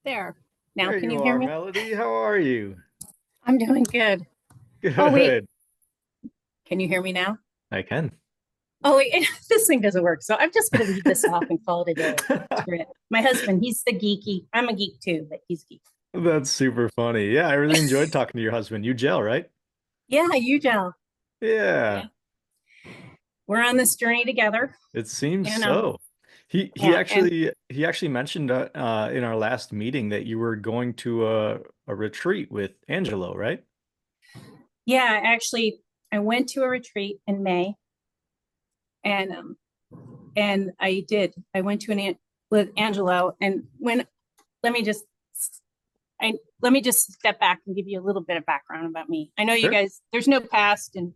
There. Now, There can you you hear are, me? Melody. How are you? I'm doing good. Oh, wait. Good. Can you hear me now? I can. Oh, wait. This thing doesn't work. So I'm just going to leave this off and call it a day. Screw it. My husband, he's the geeky. I'm a geek too, but he's geek. That's super funny. Yeah, I really enjoyed talking to your husband. You gel, right? Yeah, you gel. Yeah, Yeah. We're on this journey together. it seems And so. He yeah, and actually mentioned in our last meeting that you were going to a retreat with Angelo, right? yeah, actually I went to a retreat in May and I did. I went to with Angelo and when let me just let me just step back and give you a little bit of background about me. I know you Sure. guys, there's no past, and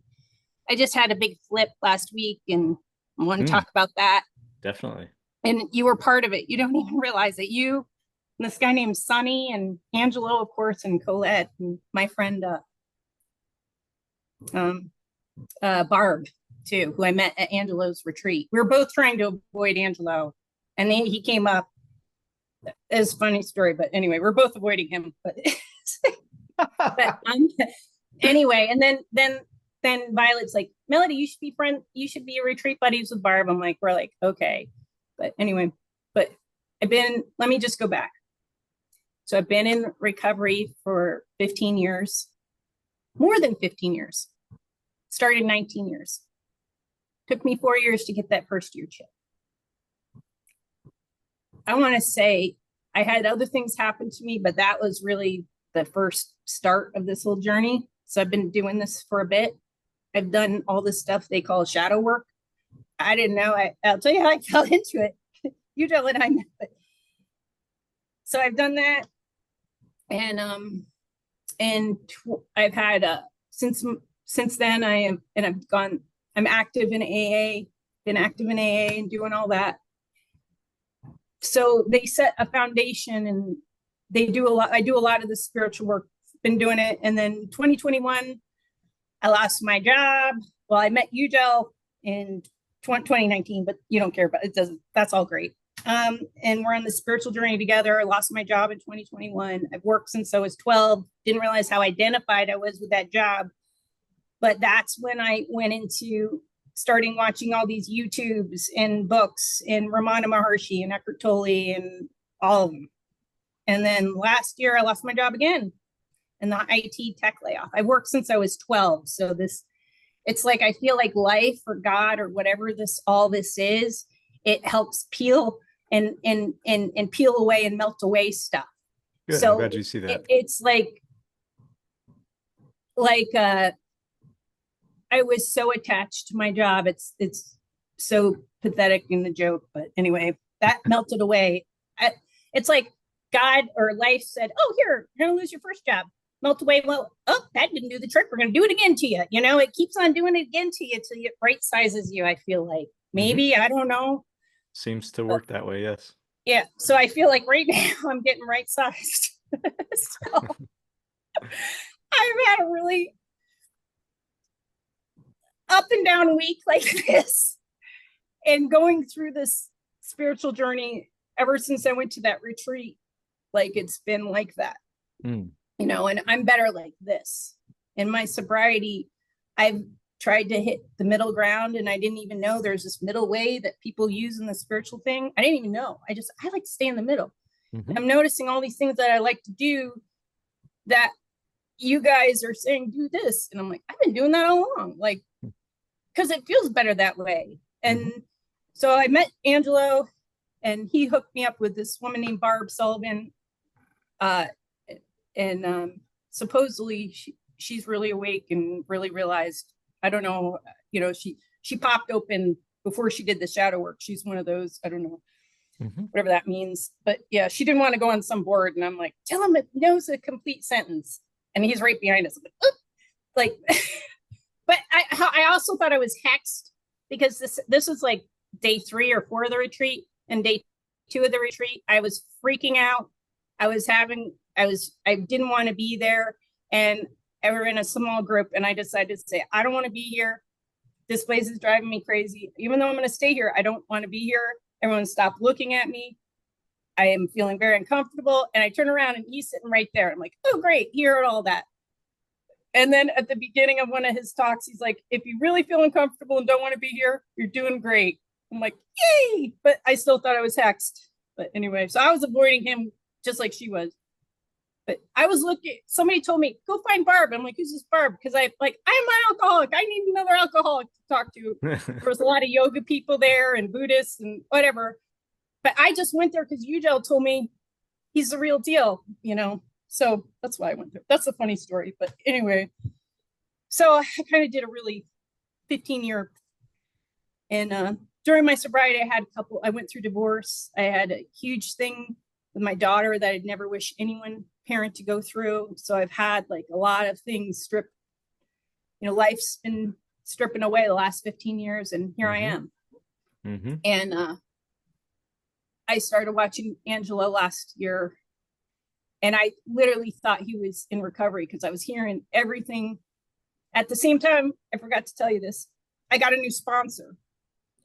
I just had a big flip last week, and I want to Mm, talk about that. definitely. And you were part of it. You don't even realize it. You and this guy named Sonny and Angelo, of course, and Colette, and my friend um, Barb, too, who I met at Angelo's retreat. We were both trying to avoid Angelo, and then he came up. It's a funny story, but anyway, we're both avoiding him. But anyway, and then Violet's like, Melody, you should be a retreat buddies with Barb. I'm like, we're like, okay. But anyway, but let me just go back. So I've been in recovery for 15 years, more than 15 years. Started 19 years. Took me 4 years to get that first year chip. I want to say I had other things happen to me, but that was really the first start of this whole journey. So I've been doing this for a bit. I've done all this stuff they call shadow work. I didn't know. I'll tell you how I fell into it. You tell it, I know it. So I've done that, and I've had since then I've gone. I'm active in AA. Been active in AA and doing all that. So they set a foundation, and they do a lot. I do a lot of the spiritual work. Been doing it, and then 2021, I lost my job. Well, I met Ugel in 2019, but you don't care about it. Doesn't. That's all great. And we're on the spiritual journey together. I lost my job in 2021. I've worked since I was 12. Didn't realize how identified I was with that job. But that's when I went into starting watching all these YouTubes and books and Ramana Maharshi and Eckhart Tolle and all of them. And then last year I lost my job again in the IT tech layoff. I worked since I was 12. So it's like I feel like life or God or whatever all this is, it helps peel and peel away and melt away stuff. Good. I'm So glad you see that. it's like I was so attached to my job. It's so pathetic in the joke, but anyway, that melted away. It's like God or life said, "Oh, here, you're gonna lose your first job." Melt away. Well, oh, that didn't do the trick. We're gonna do it again to you. You know, it keeps on doing it again to you till it right sizes you. I feel like Hmm. maybe I don't know. Seems to But work that way, yes. yeah, so I feel like right now I'm getting right sized. So I've had a really up and down week like this, and going through this spiritual journey ever since I went to that retreat. Like it's been like that, Mm. and I'm better like this. In my sobriety, I've tried to hit the middle ground, and I didn't even know there's this middle way that people use in the spiritual thing. I didn't even know. I like to stay in the middle. Hmm. I'm noticing all these things that I like to do that you guys are saying do this, and I'm like, I've been doing that all along, like because it feels better that way. Hmm. And so I met Angelo, and he hooked me up with this woman named Barb Sullivan, uh, and supposedly she's really awake and really realized. I don't know, she popped open before she did the shadow work. She's one of those. I don't know Hmm. whatever that means, but yeah, she didn't want to go on some board, and I'm like, tell him it knows a complete sentence, and he's right behind us. Like, but I also thought I was hexed because this was like day 3 or 4 of the retreat, and day 2 of the retreat, I was freaking out. I didn't want to be there, and we were in a small group, and I decided to say, I don't want to be here. This place is driving me crazy. Even though I'm going to stay here, I don't want to be here. Everyone stopped looking at me. I am feeling very uncomfortable. And I turn around and he's sitting right there. I'm like, oh, great. He heard all that. And then at the beginning of one of his talks, he's like, if you really feel uncomfortable and don't want to be here, you're doing great. I'm like, yay. But I still thought I was hexed. But anyway, so I was avoiding him just like she was. But I was looking, somebody told me, go find Barb. I'm like, who's this Barb? Because I'm an alcoholic. I need another alcoholic to talk to. There was a lot of yoga people there and Buddhists and whatever. But I just went there because Yujel told me he's the real deal, you know. So that's why I went there. That's a funny story. But anyway, so I kind of did a really 15-year. And during my sobriety, I went through divorce. I had a huge thing with my daughter that I'd never wish parent to go through. So I've had like a lot of things stripped, you know, life's been stripping away the last 15 years and here I am. And I started watching Angelo last year and I literally thought he was in recovery because I was hearing everything. At the same time, I forgot to tell you this, I got a new sponsor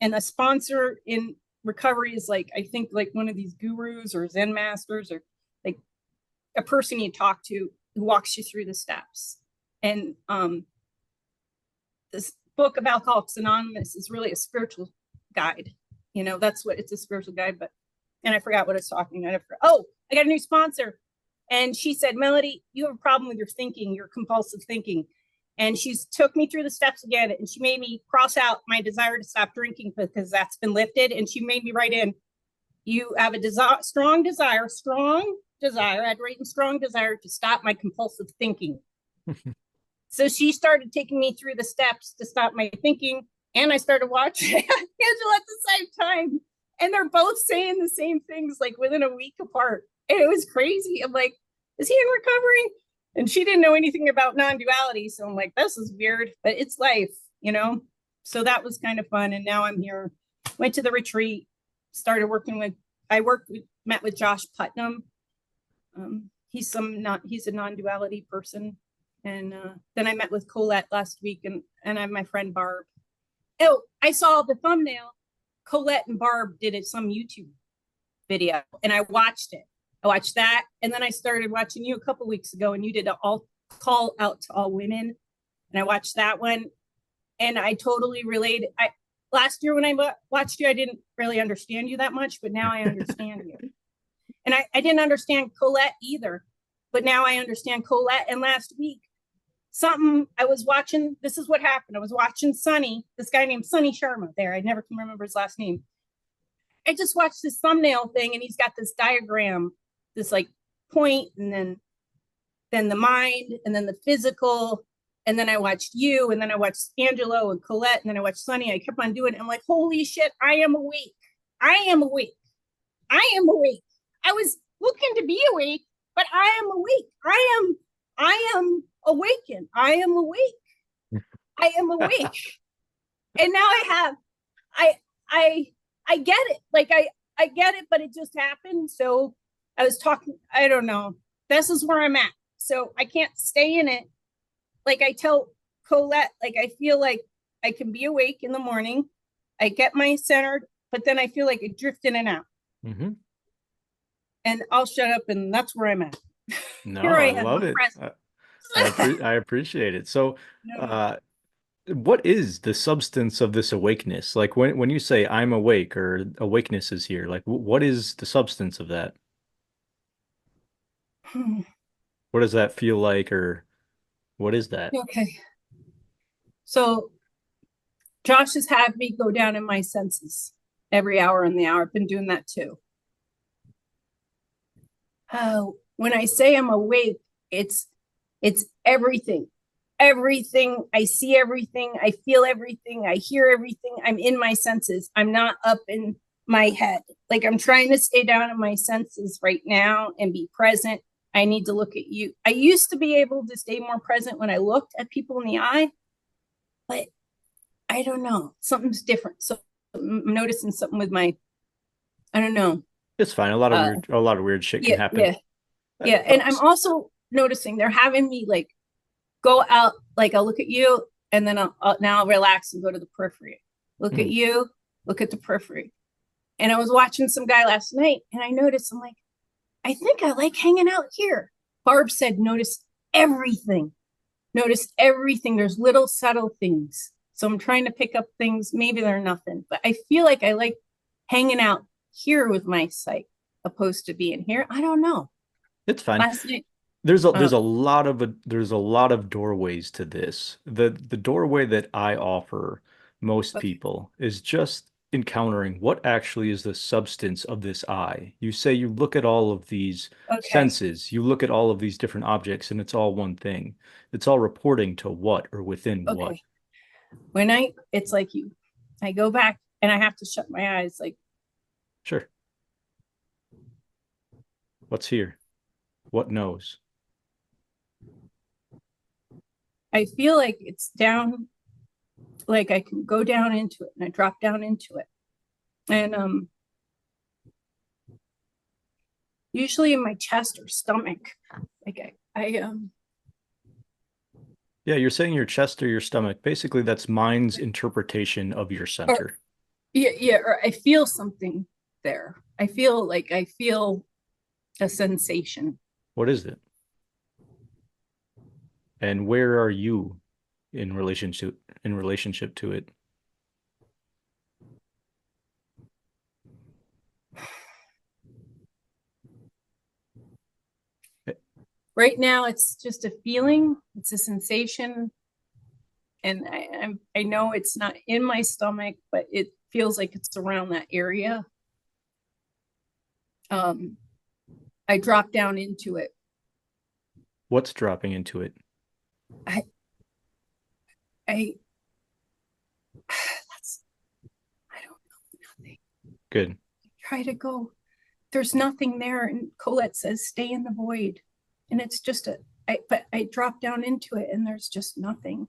and the sponsor in recovery is like, I think like one of these gurus or Zen masters or like a person you talk to who walks you through the steps. And this book of Alcoholics Anonymous is really a spiritual guide. You know, that's what it's a spiritual guide. And I forgot what I was talking about. I got a new sponsor. And she said, Melody, you have a problem with your thinking, your compulsive thinking. And she's took me through the steps again. And she made me cross out my desire to stop drinking because that's been lifted. And she made me write in, you have a strong desire. I had written strong desire to stop my compulsive thinking. So she started taking me through the steps to stop my thinking. And I started watching Angela at the same time. And they're both saying the same things like within a week apart. And it was crazy. I'm like, is he in recovery? And she didn't know anything about non-duality. So I'm like, this is weird, but it's life, you know? So that was kind of fun. And now I'm here, went to the retreat, started met with Josh Putnam. He's a non-duality person. And then I met with Colette last week and I have my friend Barb. Oh, I saw the thumbnail. Colette and Barb did some YouTube video and I watched it. I watched that. And then I started watching you a couple weeks ago and you did an all call out to all women. And I watched that one and I totally related. Last year when I watched you, I didn't really understand you that much, but now I understand you. And I didn't understand Colette either, but now I understand Colette. And last week, I was watching, this is what happened. I was watching Sunny, this guy named Sunny Sharma there. I never can remember his last name. I just watched this thumbnail thing and he's got this diagram, this like point and then the mind and then the physical. And then I watched you and then I watched Angelo and Colette and then I watched Sunny. I kept on doing it. I'm like, holy shit, I am awake. I am awake. I am awake. I was looking to be awake, but I am awake. I am awakened. I am awake. I am awake. And now I get it. Like I get it, but it just happened. So I was talking, I don't know. This is where I'm at. So I can't stay in it. Like I tell Colette, like I feel like I can be awake in the morning. I get my centered, but then I feel like it drift in and out. And I'll shut up and that's where I'm at. No, I love it. I appreciate it. So what is the substance of this awakeness? Like when you say I'm awake or awakeness is here, like what is the substance of that? What does that feel like or what is that? Okay. So Josh has had me go down in my senses every hour in the hour. I've been doing that too. When I say I'm awake, it's everything. Everything. I see everything. I feel everything. I hear everything. I'm in my senses. I'm not up in my head. Like I'm trying to stay down in my senses right now and be present. I need to look at you. I used to be able to stay more present when I looked at people in the eye, but I don't know. Something's different. So I'm noticing something with I don't know. It's fine. A lot of weird shit can happen. Yeah. And I'm also noticing they're having me like go out, like I'll look at you and then I'll relax and go to the periphery. Look at you, look at the periphery. And I was watching some guy last night and I noticed, I'm like, I think I like hanging out here. Barb said, notice everything. Notice everything. There's little subtle things. So I'm trying to pick up things. Maybe they're nothing, but I feel like I like hanging out here with my sight opposed to being here. I don't know. It's fine. Last night, There's a lot of doorways to this. The doorway that I offer most okay, people is just encountering what actually is the substance of this I. You say you look at all of these okay, senses, you look at all of these different objects, and it's all one thing. It's all reporting to what or within what. okay. It's like I go back and I have to shut my eyes. Like, Sure. What's here? What knows? I feel like it's down, like I can go down into it and I drop down into it. And usually in my chest or stomach, like Yeah, you're saying your chest or your stomach. Basically, that's mind's interpretation of your or center. yeah, or I feel something there. I feel a sensation. What is it? And where are you in relationship to it? Right now, it's just a feeling. It's a sensation, and I know it's not in my stomach, but it feels like it's around that area. I drop down into it. What's dropping into it? I I that's I don't know nothing. Good. Try to go. There's nothing there, and Colette says, "Stay in the void," and it's just but I drop down into it, and there's just nothing.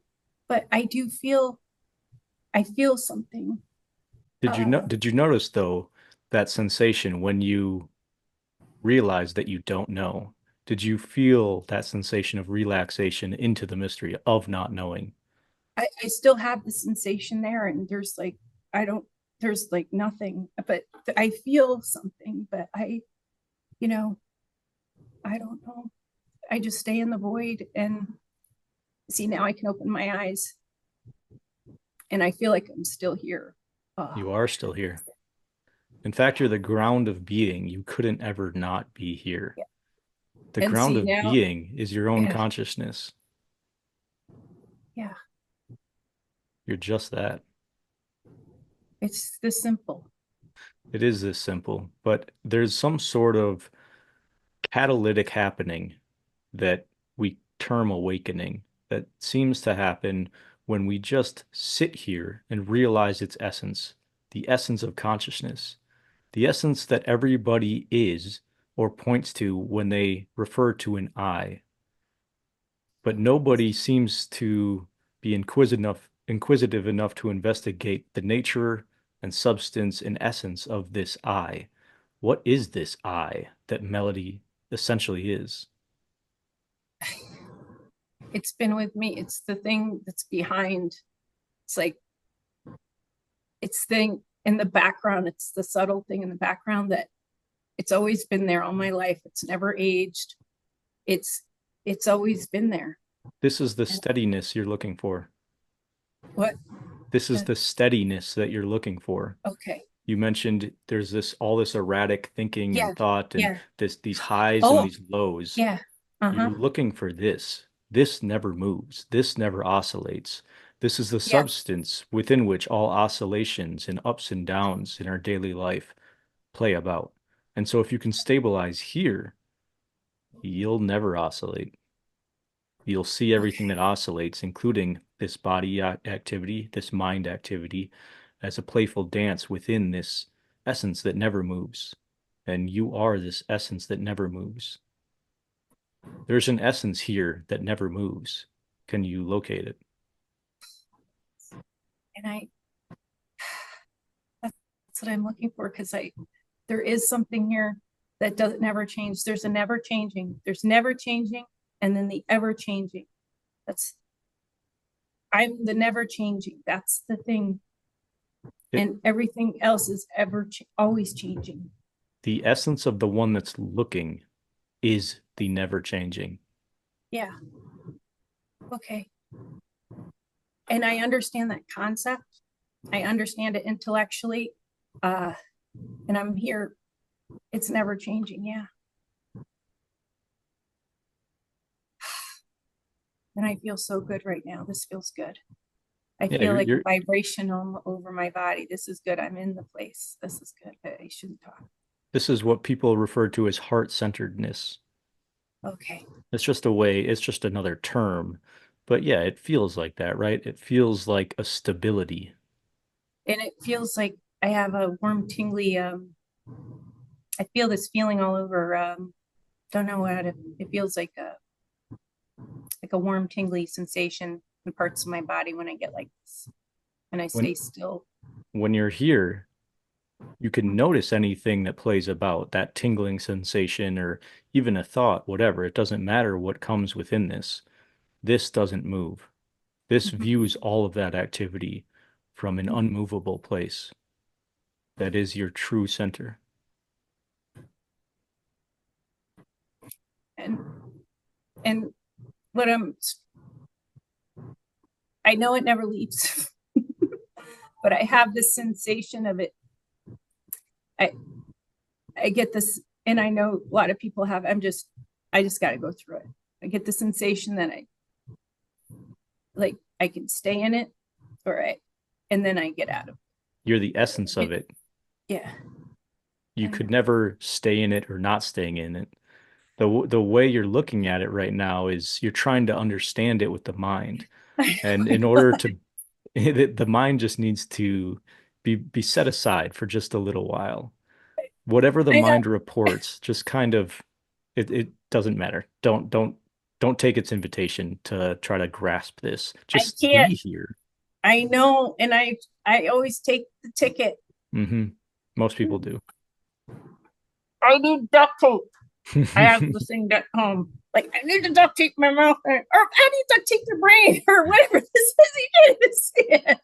But I feel something. Did you notice though that sensation when you realize that you don't know? Did you feel that sensation of relaxation into the mystery of not knowing? I still have the sensation there, and there's like I don't there's like nothing, but I feel something, but you know I don't know. I just stay in the void and see, now I can open my eyes and I feel like I'm still here. You are still here. In fact, you're the ground of being. You couldn't ever not be here. Yeah. The And ground see of now, being is your own yeah, consciousness. yeah, You're just that. it's this simple. It is this simple, but there's some sort of catalytic happening that we term awakening that seems to happen when we just sit here and realize its essence, the essence of consciousness, the essence that everybody is or points to when they refer to an I. But nobody seems to be inquisitive enough to investigate the nature and substance and essence of this I. What is this I that melody essentially is? It's been with me. It's the thing that's behind. It's like it's thing in the background. It's the subtle thing in the background that it's always been there all my life. It's never aged. It's it's always been there. This is the steadiness you're looking for. What? This is the steadiness that you're looking for. Okay. You mentioned there's all this erratic thinking Yeah. and thought and Yeah. these highs and Oh, these lows. yeah. Uh-huh. You're looking for this. This never moves. This never oscillates. This is the Yeah. substance within which all oscillations and ups and downs in our daily life play about. And so if you can stabilize here, you'll never oscillate. You'll see everything Okay. that oscillates, including this body activity, this mind activity, as a playful dance within this essence that never moves. And you are this essence that never moves. There's an essence here that never moves. Can you locate it? And that's what I'm looking for, because there is something here that doesn't never change. There's a never changing. There's never changing, and then the ever changing. That's I'm the never changing. That's the thing. And everything else is always changing. The essence of the one that's looking is the never changing. Yeah. Okay. And I understand that concept. I understand it intellectually. And I'm here. It's never changing. Yeah. And I feel so good right now. This feels good. I feel like a vibration over my body. This is good. I'm in the place. This is good. I shouldn't talk. This is what people refer to as heart-centeredness. Okay. It's just a way, it's just another term. But yeah, it feels like that, right? It feels like a stability. And it feels like I have a warm, tingly, I feel this feeling all over. Don't know what it feels like a warm, tingly sensation in parts of my body when I get like this. And I stay still. When you're here, you can notice anything that plays about, that tingling sensation or even a thought, whatever. It doesn't matter what comes within this. This doesn't move. This views all of that activity from an unmovable place. That is your true center. And what I know it never leaves, but I have this sensation of it. I get this, and I know a lot of people have. I just got to go through it. I get the sensation that I can stay in it, and then I get out of it. You're the essence of it. Yeah. You could never stay in it or not staying in it. The way you're looking at it right now is you're trying to understand it with the mind. And in order to, the mind just needs to be set aside for just a little while. Whatever the mind reports, just kind of, it doesn't matter. Don't take its invitation to try to grasp this. Just be here. I know, and I always take the ticket. Most people do. I need duct tape. I have the thing at home. Like, I need to duct tape my mouth, or I need to duct tape the brain, or whatever this is. You can't even see it.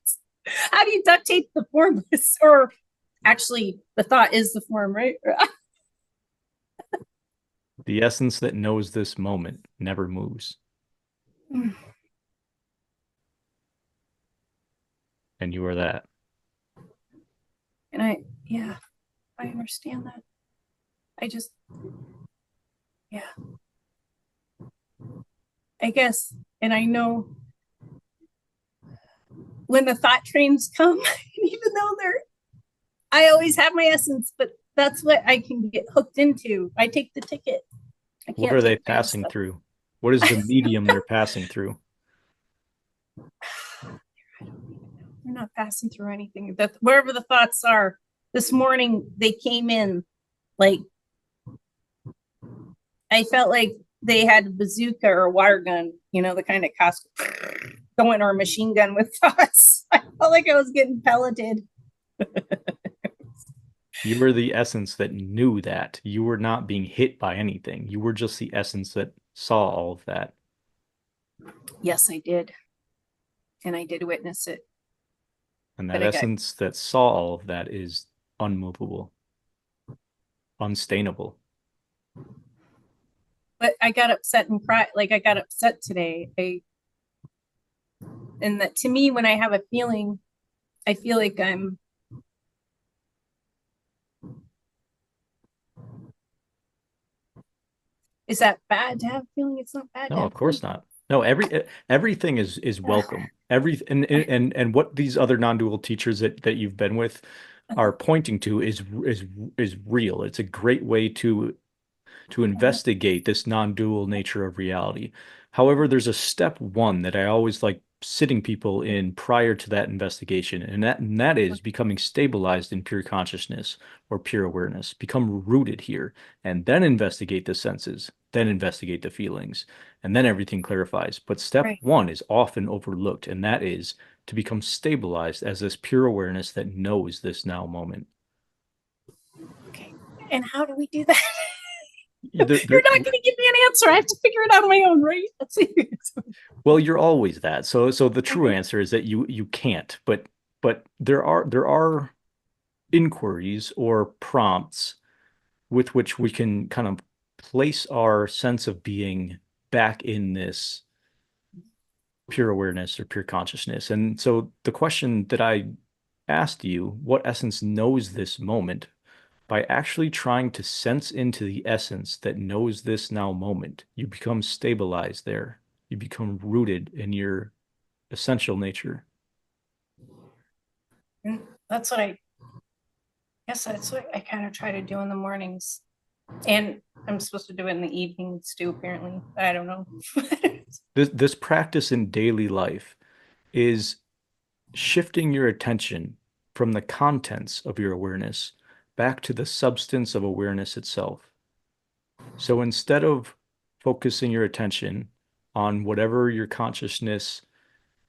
How do you duct tape the formless? Or actually, the thought is the form, right? The essence that knows this moment never moves. And you are that. And I understand that. I guess, and I know when the thought trains come, even though I always have my essence, but that's what I can get hooked into. I take the ticket. What are they passing through? What is the medium they're passing through? They're not passing through anything. Wherever the thoughts are, this morning they came in like, I felt like they had a bazooka or a water gun, the kind of going, or a machine gun with thoughts. I felt like I was getting pelleted. You were the essence that knew that. You were not being hit by anything. You were just the essence that saw all of that. Yes, I did. And I did witness it. And that essence that saw all of that is unmovable, unstainable. But I got upset and cried. Like, I got upset today. And that, to me, when I have a feeling, I feel like I'm Is that bad to have a feeling? It's not bad. No, of course not. No, everything is welcome. And what these other non-dual teachers that you've been with are pointing to is real. It's a great way to investigate this non-dual nature of reality. However, there's a step one that I always like sitting people in prior to that investigation, and that is becoming stabilized in pure consciousness or pure awareness. Become rooted here, and then investigate the senses, then investigate the feelings, and then everything clarifies. But step one is often overlooked, and that is to become stabilized as this pure awareness that knows this now moment. Okay, and how do we do that? You're not going to give me an answer. I have to figure it out on my own, right? Well, you're always that. So the true answer is that you can't, but But there are inquiries or prompts with which we can kind of place our sense of being back in this pure awareness or pure consciousness. And so the question that I asked you, what essence knows this moment, by actually trying to sense into the essence that knows this now moment, you become stabilized there. You become rooted in your essential nature. And that's what I guess that's what I kind of try to do in the mornings. And I'm supposed to do it in the evenings too, apparently. I don't know. This practice in daily life is shifting your attention from the contents of your awareness back to the substance of awareness itself. So instead of focusing your attention on whatever your consciousness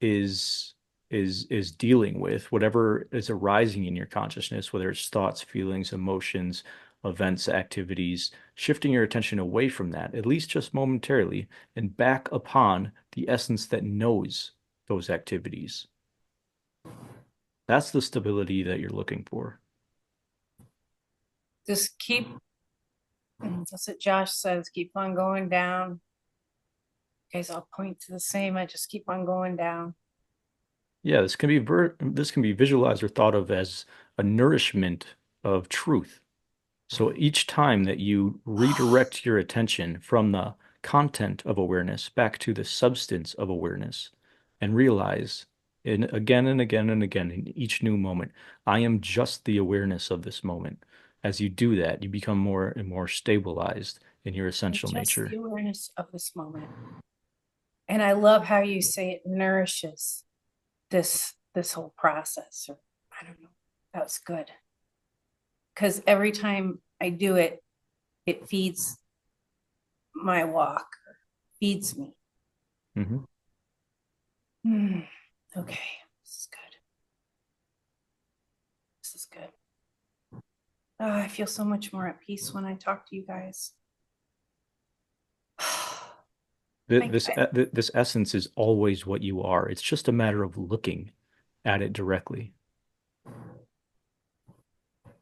is is dealing with, whatever is arising in your consciousness, whether it's thoughts, feelings, emotions, events, activities, shifting your attention away from that, at least just momentarily, and back upon the essence that knows those activities. That's the stability that you're looking for. Just keep, that's what Josh says, keep on going down. Guys, I'll point to the same. I just keep on going down. Yeah, this can be visualized or thought of as a nourishment of truth. So each time that you redirect your attention from the content of awareness back to the substance of awareness and realize again and again and again in each new moment, I am just the awareness of this moment. As you do that, you become more and more stabilized in your essential Just the nature. awareness of this moment. And I love how you say it nourishes this whole process. Or I don't know. That was good. Because every time I do it, it feeds my walk, feeds me. Mhm. Okay, this is good. This is good. Oh, I feel so much more at peace when I talk to you guys. This essence is always what you are. It's just a matter of looking at it directly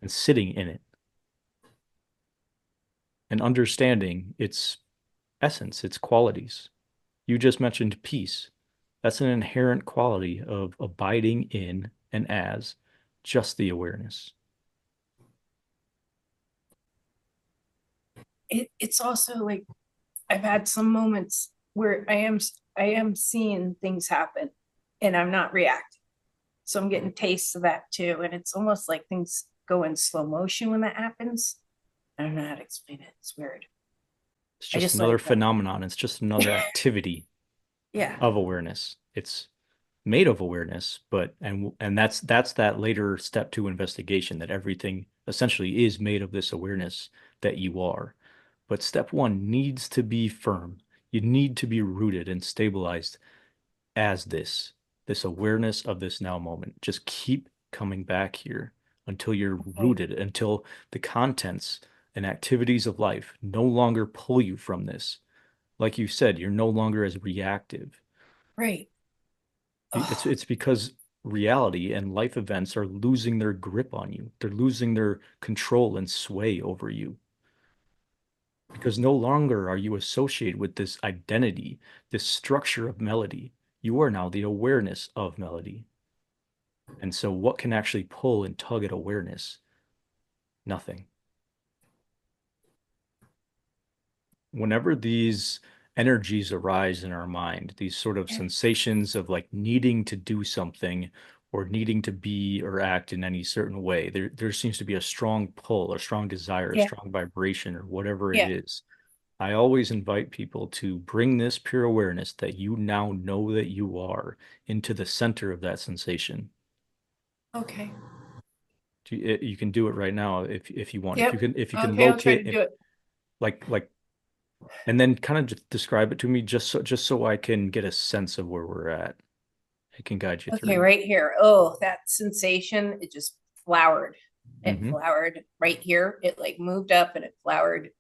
and sitting in it and understanding its essence, its qualities. You just mentioned peace. That's an inherent quality of abiding in and as just the awareness. It's also like I've had some moments where I am seeing things happen and I'm not reacting. So I'm getting tastes of that too. And it's almost like things go in slow motion when that happens. I don't know how to explain it. It's weird. It's I just just let another it go. phenomenon. It's just another activity Yeah. of awareness. It's made of awareness, but and that's that later step to investigation, that everything essentially is made of this awareness that you are. But step one needs to be firm. You need to be rooted and stabilized as this awareness of this now moment. Just keep coming back here until you're Okay. rooted, until the contents and activities of life no longer pull you from this. Like you said, you're no longer as reactive. Right. Oh, It's because reality and life events are losing their grip on you. They're losing their control and sway over you because no longer are you associated with this identity, this structure of melody. You are now the awareness of melody. And so, what can actually pull and tug at awareness? Nothing. Whenever these energies arise in our mind, these sort of yeah. sensations of like needing to do something or needing to be or act in any certain way, there seems to be a strong pull, a strong desire, a Yeah. strong vibration, or whatever it Yeah. is. I always invite people to bring this pure awareness that you now know that you are into the center of that sensation. Okay. You can do it right now if you want. Yep. If you can Okay. I'll try to locate do it, it. like and then kind of just describe it to me just so I can get a sense of where we're at. I can guide you Okay. through. Right here. Oh, that sensation. It just flowered. It Hmm. flowered right here. It like moved up and it flowered.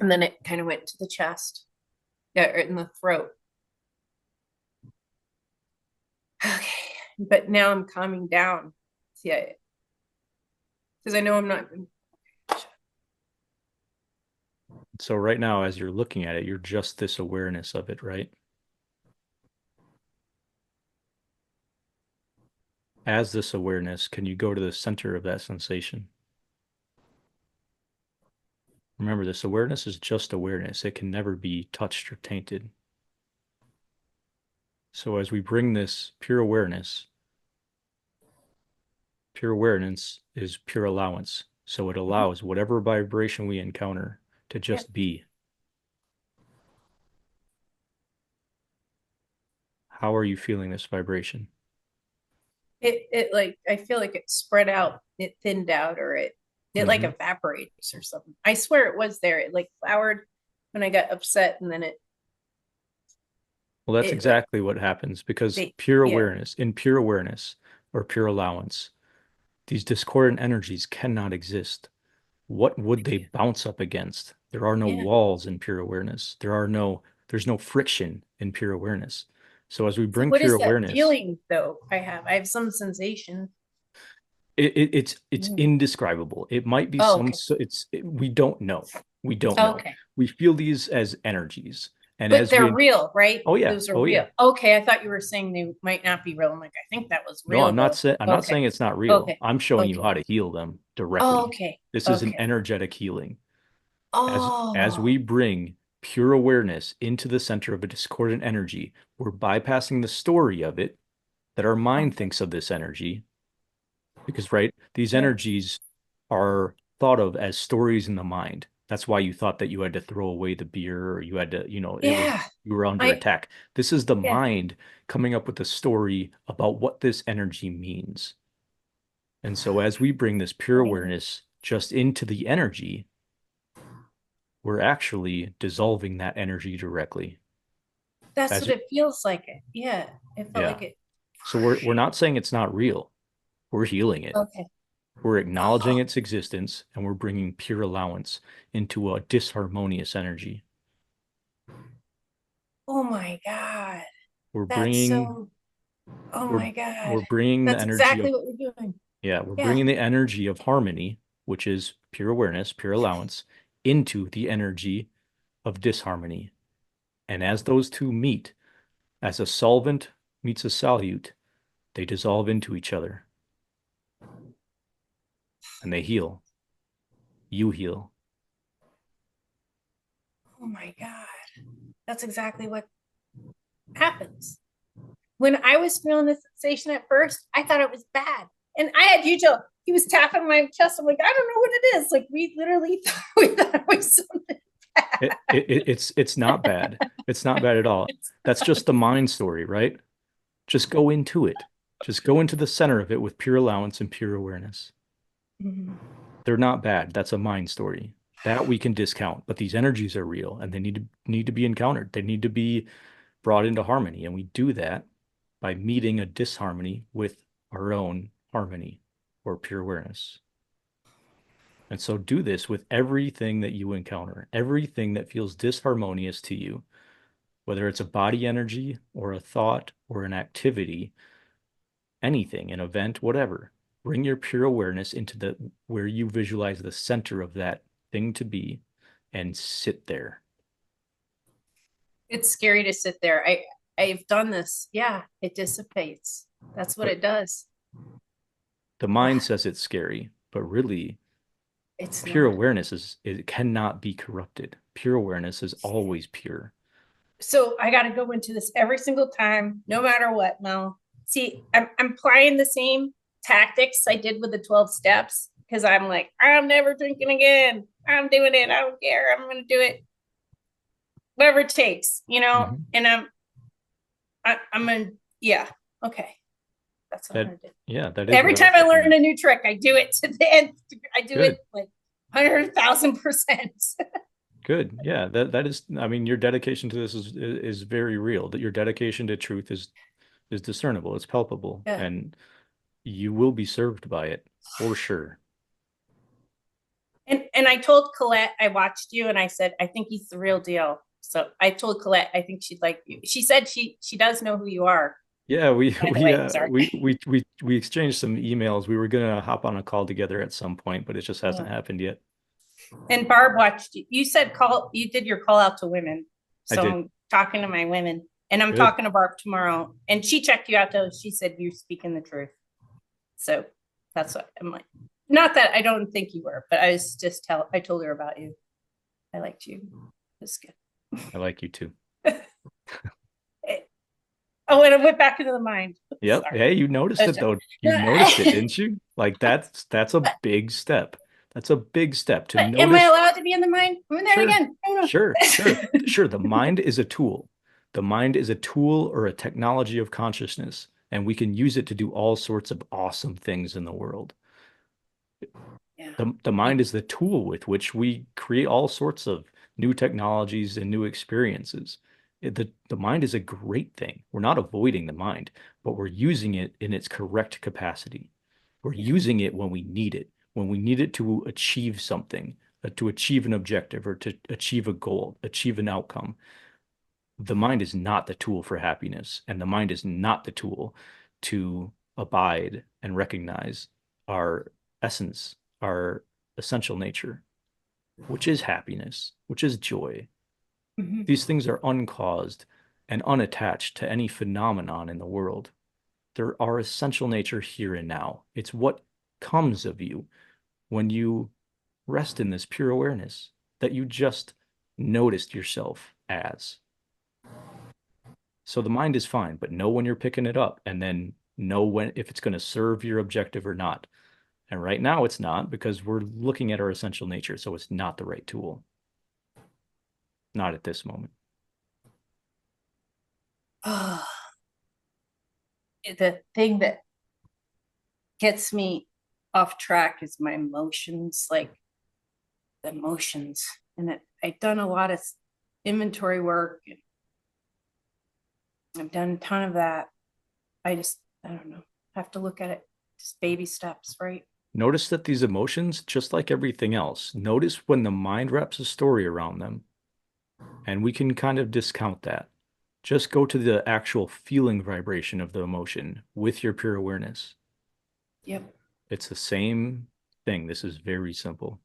And then it kind of went to the chest. Yeah, or in the throat. Okay. but now I'm calming down. Yeah. Because I know I'm not. So right now, as you're looking at it, you're just this awareness of it, right? As this awareness, can you go to the center of that sensation? Remember, this awareness is just awareness. It can never be touched or tainted. So as we bring this pure awareness is pure allowance. So it allows whatever vibration we encounter to just be. How are you feeling this vibration? It like, I feel like it spread out, it thinned out, or it like evaporates or something. I swear it was there. It like flowered when I got upset, and then it. Well, that's exactly what happens because pure awareness, in pure awareness or pure allowance, these discordant energies cannot exist. What would they bounce up against? There are no walls in pure awareness. There's no friction in pure awareness. So as we bring pure awareness, feeling though, I have some sensation. It's indescribable. It might be we don't know. We don't know. We feel these as energies. And but they're real, right? Oh yeah. Those are real. Yeah. Okay, I thought you were saying they might not be real. I'm like, I think that was real. No, I'm not saying it's not real. Okay. I'm showing you how to heal them directly. Oh, okay. This is an energetic healing. Oh. As we bring pure awareness into the center of a discordant energy, we're bypassing the story of it that our mind thinks of this energy. Because, right, these energies are thought of as stories in the mind. That's why you thought that you had to throw away the beer or you had to, you were under attack. This is the mind coming up with a story about what this energy means. And so as we bring this pure awareness just into the energy, we're actually dissolving that energy directly. That's what it feels like. Yeah. It felt like it. So we're not saying it's not real. We're healing it. Okay. We're acknowledging its existence and we're bringing pure allowance into a disharmonious energy. Oh my God. We're bringing. Oh my God. We're bringing the energy. That's exactly what we're doing. Yeah, we're bringing the energy of harmony, which is pure awareness, pure allowance, into the energy of disharmony. And as those two meet, as a solvent meets a solute, they dissolve into each other. And they heal. You heal. Oh my God. That's exactly what happens. When I was feeling the sensation at first, I thought it was bad. And I had Yujo, he was tapping my chest. I'm like, I don't know what it is. Like, we literally thought it was something bad. It's not bad. It's not bad at all. That's just the mind story, right? Just go into it. Just go into the center of it with pure allowance and pure awareness. They're not bad. That's a mind story that we can discount, but these energies are real and they need to be encountered. They need to be brought into harmony. And we do that by meeting a disharmony with our own harmony or pure awareness. And so do this with everything that you encounter, everything that feels disharmonious to you, whether it's a body energy or a thought or an activity, anything, an event, whatever. Bring your pure awareness into where you visualize the center of that thing to be and sit there. It's scary to sit there. I've done this. Yeah, it dissipates. That's what it does. The mind says it's scary, but really it's pure awareness it cannot be corrupted. Pure awareness is always pure. So I got to go into this every single time, no matter what, Mel. See, I'm applying the same tactics I did with the 12 steps because I'm like, I'm never drinking again. I'm doing it. I don't care. I'm going to do it. Whatever it takes, and I'm going to, yeah. Okay. That's what I'm going to do. Yeah. That is every time I learn a new trick, I do it to the end. I do it like 100,000%. Good. Yeah. That is, I mean, your dedication to this is very real. That your dedication to truth is discernible. It's palpable, and you will be served by it for sure. And I told Colette, I watched you and I said, I think he's the real deal. So I told Colette, I think she'd like you. She said she does know who you are. Yeah, By the way, sorry. we exchanged some emails. We were gonna hop on a call together at some point, but it just hasn't happened yet. And Barb watched you. You said you did your call out to women. I So did. I'm talking to my women and I'm Good. talking to Barb tomorrow. And she checked you out though. She said you're speaking the truth. So that's what I'm like. Not that I don't think you were, but I told her about you. I liked you. That's good. I like you too. Oh, and I went back into the mind. Yep. Sorry. Hey, you noticed it though. You noticed it, didn't you? Like that's a big step. That's a big step to Am I notice. allowed to be in the mind? I'm in there Sure. again. Sure. The mind is a tool. The mind is a tool or a technology of consciousness, and we can use it to do all sorts of awesome things in the world. Yeah. The mind is the tool with which we create all sorts of new technologies and new experiences. The mind is a great thing. We're not avoiding the mind, but we're using it in its correct capacity. We're using it when we need it to achieve something, to achieve an objective or to achieve a goal, achieve an outcome. The mind is not the tool for happiness, and the mind is not the tool to abide and recognize our essence, our essential nature, which is happiness, which is joy. Mhm. These things are uncaused and unattached to any phenomenon in the world. They're our essential nature here and now. It's what comes of you when you rest in this pure awareness that you just noticed yourself as. So the mind is fine, but know when you're picking it up and then know when if it's going to serve your objective or not. And right now it's not because we're looking at our essential nature, so it's not the right tool. Not at this moment. Oh, the thing that gets me off track is my emotions, like the emotions. And I've done a lot of inventory work. I've done a ton of that. I don't know. Have to look at it. Just baby steps, right? Notice that these emotions, just like everything else, notice when the mind wraps a story around them. And we can kind of discount that. Just go to the actual feeling vibration of the emotion with your pure awareness. Yep. It's the same thing. This is very simple.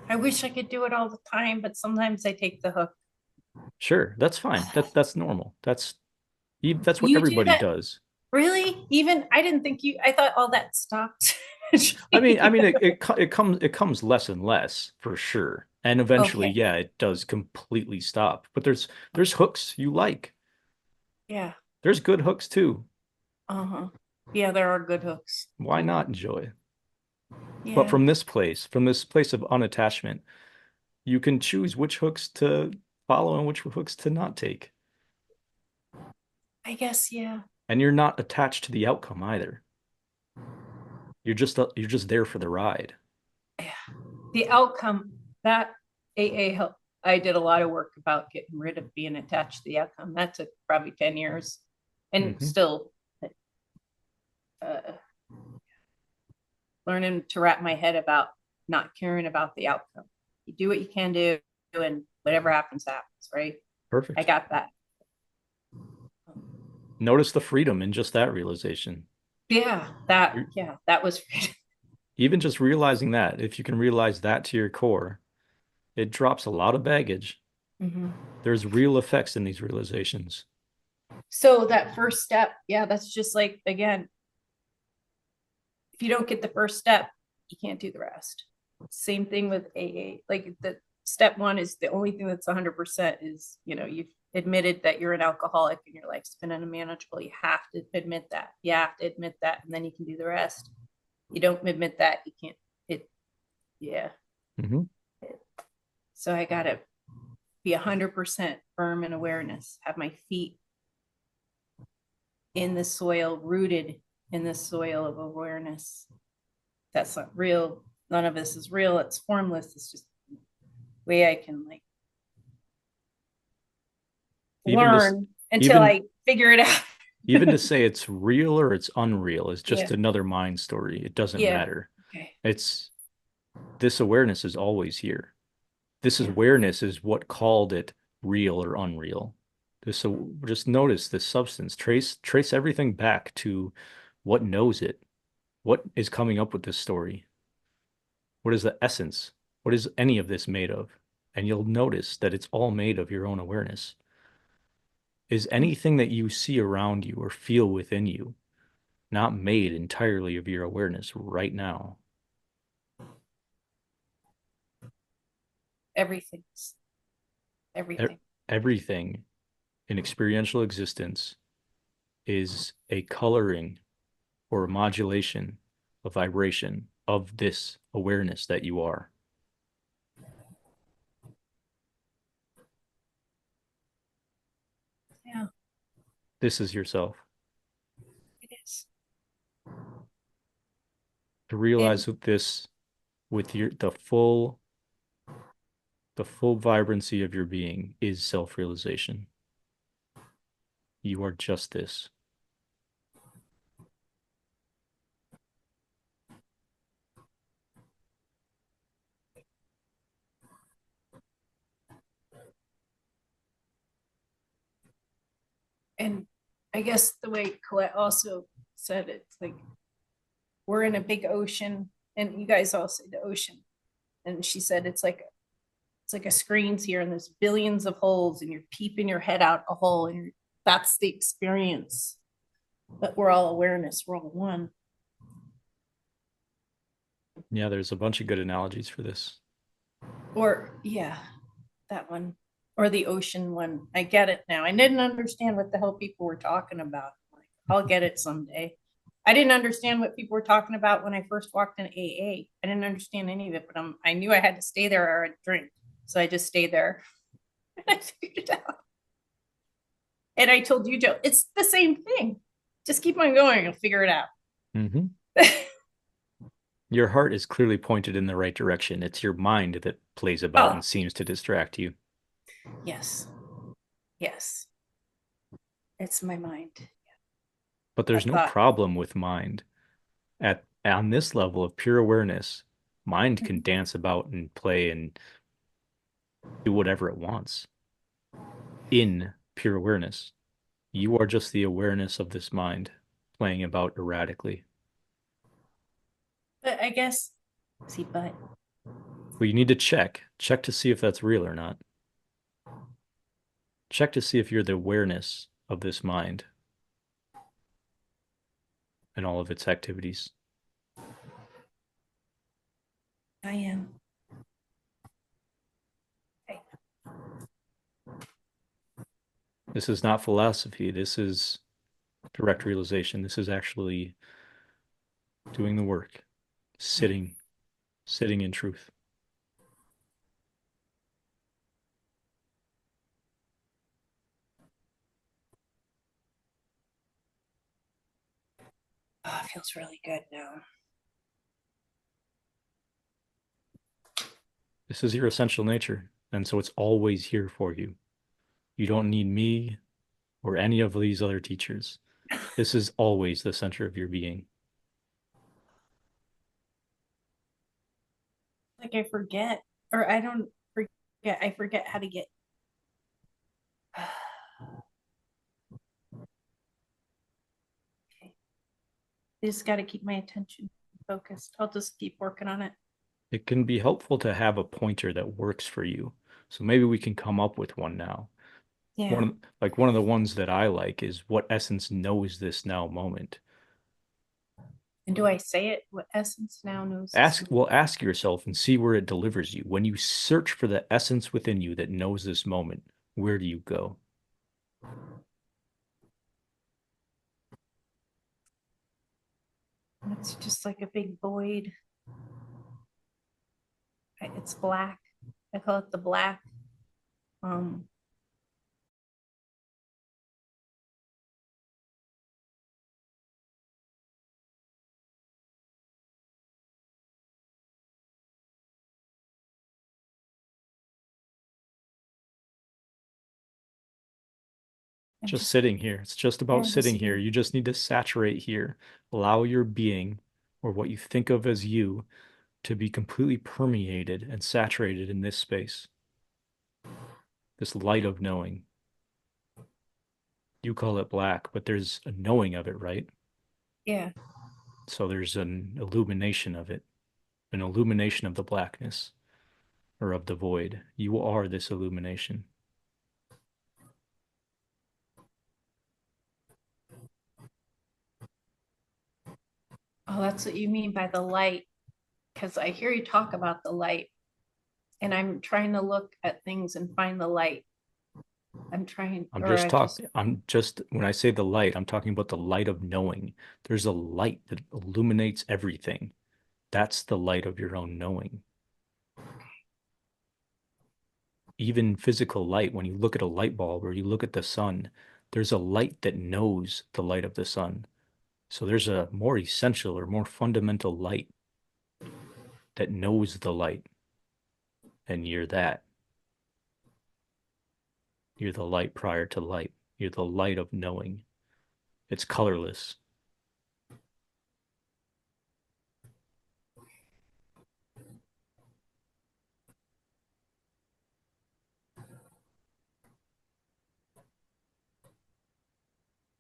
I wish I could do it all the time, but sometimes I take the hook. Sure, that's fine. That's normal. That's what You do everybody that? does. Really? Even I didn't think I thought all that stopped. It comes less and less for sure. And eventually, Okay. yeah, it does completely stop. But there's hooks you like. Yeah. There's good hooks too. Uh-huh. Yeah, there are good hooks. Why not enjoy? But Yeah. from this place of unattachment, you can choose which hooks to follow and which hooks to not take. I guess, yeah. And you're not attached to the outcome either. You're just there for the ride. Yeah. The outcome that AA helped. I did a lot of work about getting rid of being attached to the outcome. That took probably 10 years and still uh, learning to wrap my head about not caring about the outcome. You do what you can do and whatever happens, happens, right? Perfect. I got that. Notice the freedom in just that realization. Yeah, that was freedom. Even just realizing that, if you can realize that to your core, it drops a lot of baggage. Mm-hmm. There's real effects in these realizations. So that first step, yeah, that's just like, again, if you don't get the first step, you can't do the rest. Same thing with AA. Like the step one is the only thing that's 100% is, you've admitted that you're an alcoholic and your life's been unmanageable. You have to admit that. You have to admit that, and then you can do the rest. You don't admit that, you can't. Yeah. Mm-hmm. So I got to be 100% firm in awareness, have my feet in the soil, rooted in the soil of awareness. That's not real. None of this is real. It's formless. It's just way I can learn until I figure it out. Even to say it's real or it's unreal is just another mind story. It doesn't matter. Okay. This awareness is always here. This awareness is what called it real or unreal. So just notice this substance. Trace everything back to what knows it. What is coming up with this story? What is the essence? What is any of this made of? And you'll notice that it's all made of your own awareness. Is anything that you see around you or feel within you not made entirely of your awareness right now? Everything's everything. Everything in experiential existence is a coloring or a modulation, a vibration of this awareness that you are. Yeah, This is yourself. it is. To realize And with this, with the full vibrancy of your being is self-realization. You are just this. and I guess the way Colette also said it, it's like we're in a big ocean, and you guys all say the ocean. And she said it's like a screen's here, and there's billions of holes, and you're peeping your head out a hole, and that's the experience. But we're all awareness, we're all one. Yeah, there's a bunch of good analogies for this. Or yeah, that one. Or the ocean one. I get it now. I didn't understand what the hell people were talking about. Like, I'll get it someday. I didn't understand what people were talking about when I first walked in AA. I didn't understand any of it, but I knew I had to stay there or I'd drink. So I just stayed there and I figured it out. And I told you, Joe, it's the same thing. Just keep on going. You'll figure it out. Mm-hmm. Your heart is clearly pointed in the right direction. It's your mind that plays about and seems to distract you. Yes. Yes. It's my mind. But there's no problem with mind. On this level of pure awareness, mind can dance about and play and do whatever it wants. In pure awareness, you are just the awareness of this mind playing about erratically. But I guess, see, but Well, you need to check to see if that's real or not. Check to see if you're the awareness of this mind and all of its activities. I am. Okay. This is not philosophy. This is direct realization. This is actually doing the work, sitting in truth. Oh, it feels really good now. This is your essential nature, and so it's always here for you. You don't need me or any of these other teachers. This is always the center of your being. Like I forget, or I don't forget. I forget how to get. Okay. I just got to keep my attention focused. I'll just keep working on it. It can be helpful to have a pointer that works for you. So maybe we can come up with one now. Yeah. One of the ones that I like is what essence knows this now moment. And do I say it? What essence now knows? Ask yourself and see where it delivers you. When you search for the essence within you that knows this moment, where do you go? It's just like a big void. It's black. I call it the black. Um, Just sitting here. It's just about sitting here. You just need to saturate here. Allow your being, or what you think of as you, to be completely permeated and saturated in this space, this light of knowing. You call it black, but there's a knowing of it, right? Yeah. So there's an illumination of it, an illumination of the blackness or of the void. You are this illumination. Oh, that's what you mean by the light. Because I hear you talk about the light, and I'm trying to look at things and find the light. I'm trying, I'm or just I just, talking, I'm just, when I say the light, I'm talking about the light of knowing. There's a light that illuminates everything. That's the light of your own knowing. Even physical light, when you look at a light bulb or you look at the sun, there's a light that knows the light of the sun. So there's a more essential or more fundamental light that knows the light, and you're that. You're the light prior to light. You're the light of knowing. It's colorless.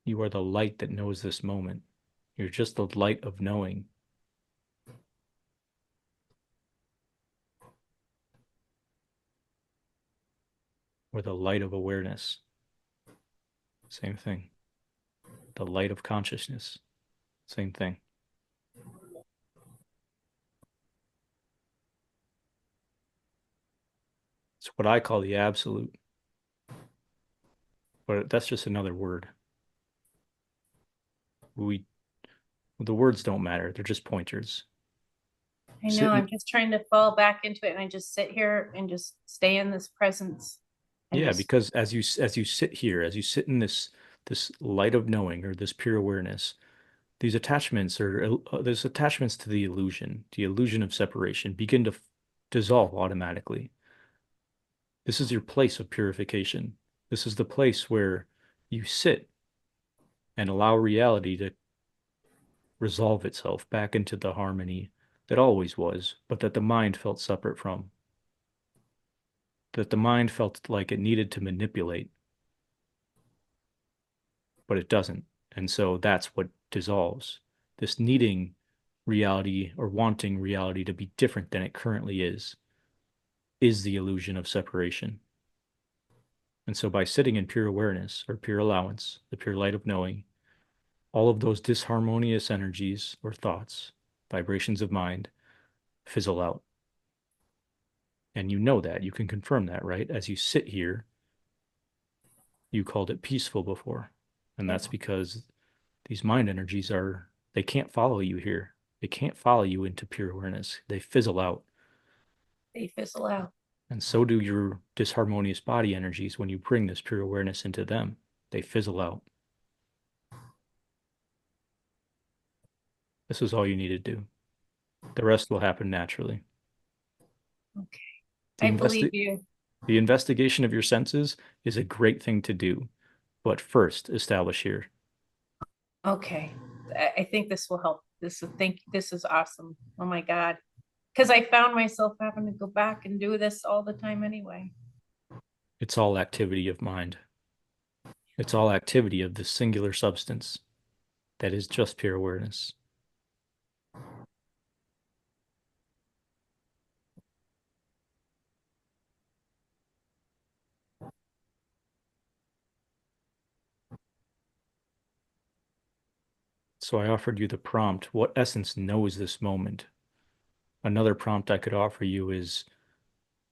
You are the light that knows this moment. You're just the light of knowing, or the light of awareness. Same thing. The light of consciousness. Same thing. It's what I call the absolute, but that's just another word. We The words don't matter. They're just pointers. I know, Sitting, I'm just trying to fall back into it, and I just sit here and just stay in this presence and yeah, just, because as you sit here, as you sit in this light of knowing or this pure awareness, these attachments or there's attachments to the illusion of separation begin to dissolve automatically. This is your place of purification. This is the place where you sit and allow reality to resolve itself back into the harmony that always was, but that the mind felt separate from, that the mind felt like it needed to manipulate, but it doesn't. And so that's what dissolves. This needing reality or wanting reality to be different than it currently is the illusion of separation. And so by sitting in pure awareness or pure allowance, the pure light of knowing, all of those disharmonious energies or thoughts, vibrations of mind, fizzle out. And you know that. You can confirm that, right? As you sit here, you called it peaceful before. And yeah, that's because these mind energies they can't follow you here. They can't follow you into pure awareness. They fizzle out. they fizzle out. And so do your disharmonious body energies when you bring this pure awareness into them. They fizzle out. This is all you need to do. The rest will happen naturally. Okay. The I believe investi you. the investigation of your senses is a great thing to do, but first establish here. Okay. I think this will help. This is awesome. Oh my God. Because I found myself having to go back and do this all the time anyway. It's all activity of mind. It's all activity of this singular substance that is just pure awareness. So I offered you the prompt, what essence knows this moment? Another prompt I could offer you is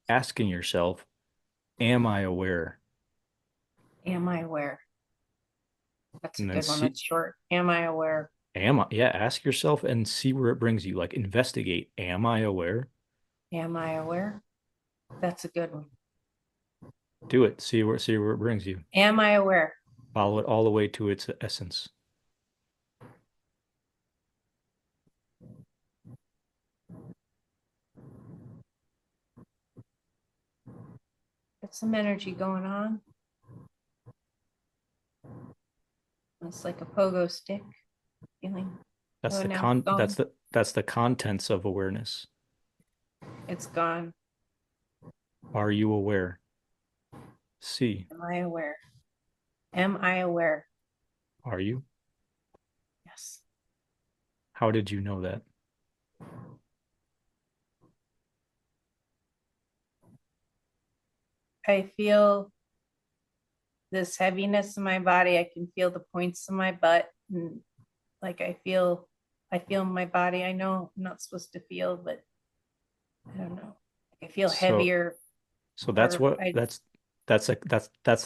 asking yourself, am I aware? Am I aware? That's a And then good one. see, That's short. Am I aware? yeah, ask yourself and see where it brings you. Like investigate, am I aware? Am I aware? That's a good one. Do it. See where it brings you. Am I aware? Follow it all the way to its essence. Got some energy going on. It's like a pogo stick feeling. That's Oh, the now it's con gone. that's the contents of awareness. It's gone. Are you aware? See. Am I aware? Am I aware? Are you? Yes. How did you know that? I feel this heaviness in my body. I can feel the points in my butt, and like I feel my body. I know I'm not supposed to feel, but I don't know. I feel So heavier, so that's or what I. that's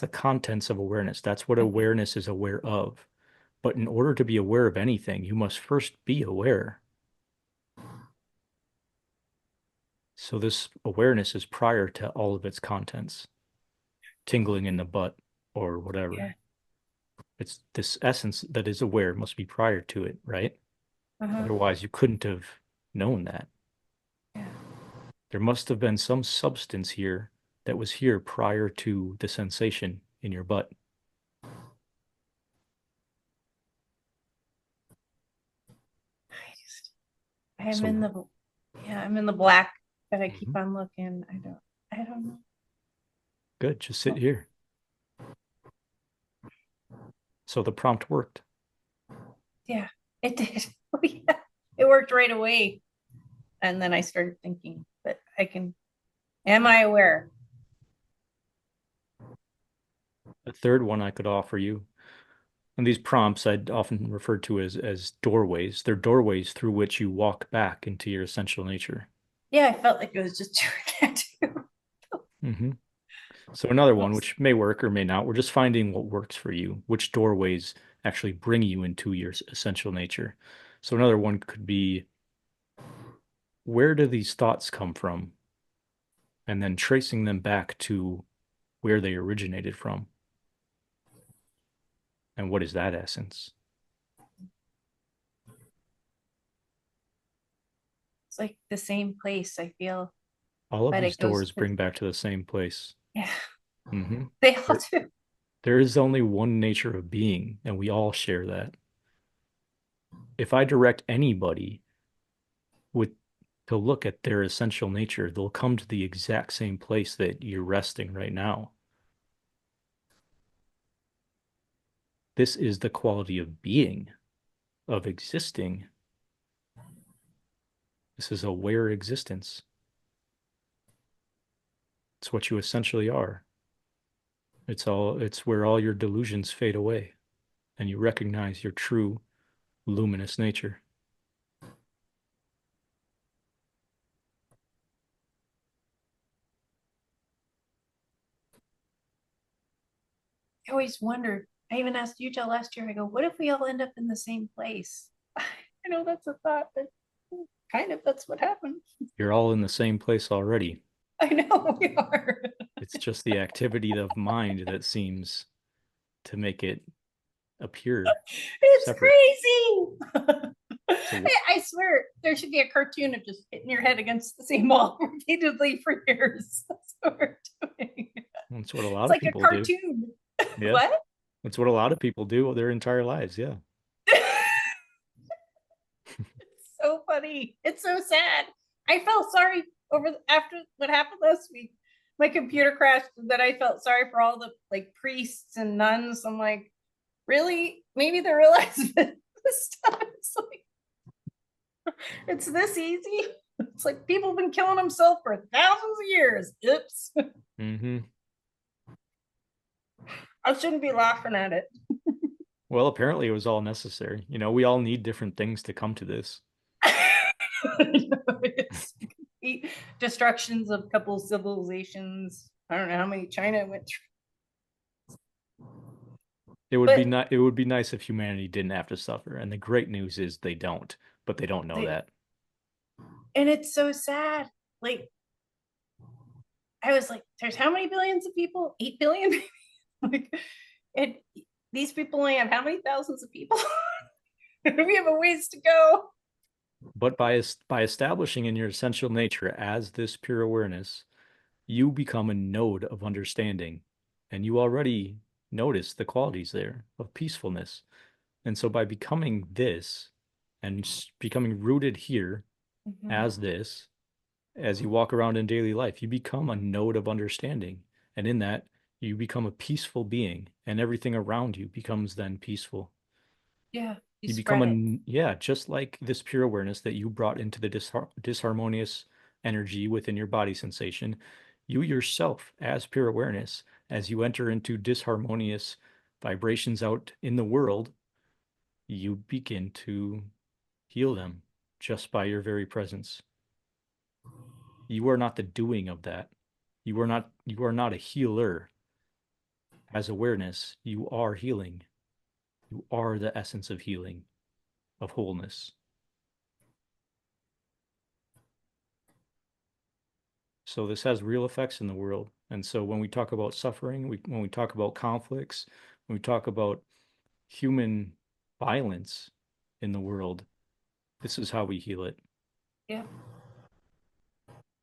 the contents of awareness. That's what Okay. awareness is aware of. But in order to be aware of anything, you must first be aware. So this awareness is prior to all of its contents, tingling in the butt or Yeah. whatever. It's this essence that is aware must be prior to it, right? Uh-huh. Otherwise, you couldn't have known that. Yeah. There must have been some substance here that was here prior to the sensation in your butt. I just I'm So, in the yeah, I'm in the black, but I keep mhm, on looking. I don't know. good. Just sit here. So the prompt worked. Yeah, it did. Oh, yeah. It worked right away. And then I started thinking, but am I aware? A third one I could offer you, and these prompts I'd often refer to as doorways. They're doorways through which you walk back into your essential nature. Yeah, I felt like it was just doing that too. Hmm. So another one, Oops. which may work or may not, we're just finding what works for you, which doorways actually bring you into your essential nature. So another one could be, where do these thoughts come from? And then tracing them back to where they originated from. And what is that essence? It's like the same place I feel, All of but these it goes doors to, bring back to the same place. yeah, Hmm. they all There, do. there is only one nature of being, and we all share that. If I direct anybody with to look at their essential nature, they'll come to the exact same place that you're resting right now. This is the quality of being, of existing. This is aware existence. It's what you essentially are. It's where all your delusions fade away and you recognize your true luminous nature. I always wondered. I even asked Utah last year. I go, what if we all end up in the same place? I know that's a thought, but kind of that's what happened. You're all in the same place already. I know we are. It's just the activity of mind that seems to make it appear It's separate. crazy. So I swear there should be a cartoon of just hitting your head against the same wall repeatedly for years. That's what we're doing. that's what a It's lot of like a people do. cartoon. Yeah. What? That's what a lot of people do their entire lives. Yeah. So funny. It's so sad. I felt sorry after what happened last week. My computer crashed, and then I felt sorry for all the like priests and nuns. I'm like, really? Maybe they realize that this stuff is like it's this easy. It's like people have been killing themselves for thousands of years. Oops. Hmm. I shouldn't be laughing at it. Well, apparently it was all necessary. We all need different things to come to this. It's destructions of a couple of civilizations. I don't know how many China went through. But It would be nice if humanity didn't have to suffer. And the great news is they don't, but they don't know they, that. and it's so sad. Like I was like, there's how many billions of people? 8 billion? Like it these people only have how many thousands of people? We have a ways to go. But by establishing in your essential nature as this pure awareness, you become a node of understanding. And you already notice the qualities there of peacefulness. And so by becoming this and becoming rooted here Mhm. as this, as you walk around in daily life, you become a node of understanding. And in that, You become a peaceful being, and everything around you becomes then peaceful. Yeah. You You become spread it. yeah, just like this pure awareness that you brought into the disharmonious energy within your body sensation. You yourself, as pure awareness, as you enter into disharmonious vibrations out in the world, you begin to heal them just by your very presence. You are not the doing of that. You are not a healer. As awareness, you are healing. You are the essence of healing, of wholeness. So this has real effects in the world. And so when we talk about suffering, when we talk about conflicts, when we talk about human violence in the world, this is how we heal it. Yeah.